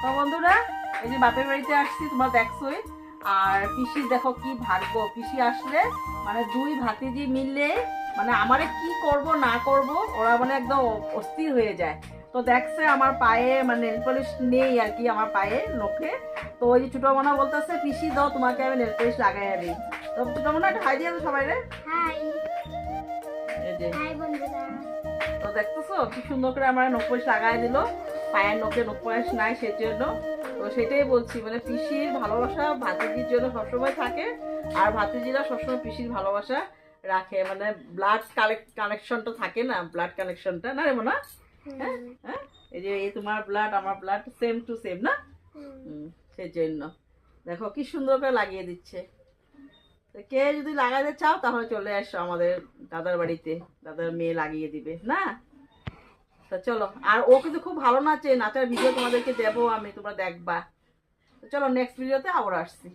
তো বন্ধুরা, এই যে বাপের বাড়িতে আসছি, তোমরা দেখছোই। আর পিসির দেখো কি ভাগ্য, পিসি আসলে মানে দুই ভাতিজি মিললে মানে আমারে কি করব না করব ওরা মানে একদম অস্থির হয়ে যায়। তো দেখছে আমার পায়ে মানে নেল পলিশ নেই আর কি, আমার পায়ে নখে। তো ওই যে ছোট মনা বলতেছে পিসি দাও তোমাকে আমি নেল পলিশ লাগাই দিই। তো ছোট মনা একটা হাই দিয়ে সবাই রে। হাই এই যে হাই বন্ধুরা। তো দেখতেছো কি সুন্দর করে আমার নখ পলিশ লাগাই দিল, পায়ের নখে নখ পলিশ নাই সেজন্য। তো সেটাই বলছি, মানে পিসির ভালোবাসা ভাতিজির জন্য সবসময় থাকে, আর ভাতিজিরা সবসময় পিসির ভালোবাসা রাখে, মানে ব্লাড কানেকশনটা থাকে না, ব্লাড কানেকশনটা না রে মনা? হ্যাঁ হ্যাঁ, এই যে এই তোমার ব্লাড আমার ব্লাড সেম টু সেম না। সেই জন্য দেখো কি সুন্দর করে লাগিয়ে দিচ্ছে। তো কে যদি লাগাতে চাও তাহলে চলে আসো আমাদের দাদার বাড়িতে, দাদার মেয়ে লাগিয়ে দিবে না। তো চলো, আর ও কিন্তু খুব ভালো নাচে, নাচার ভিডিও তোমাদেরকে দেবো আমি, তোমরা দেখবা। তো চলো নেক্সট ভিডিওতে আবার আসছি।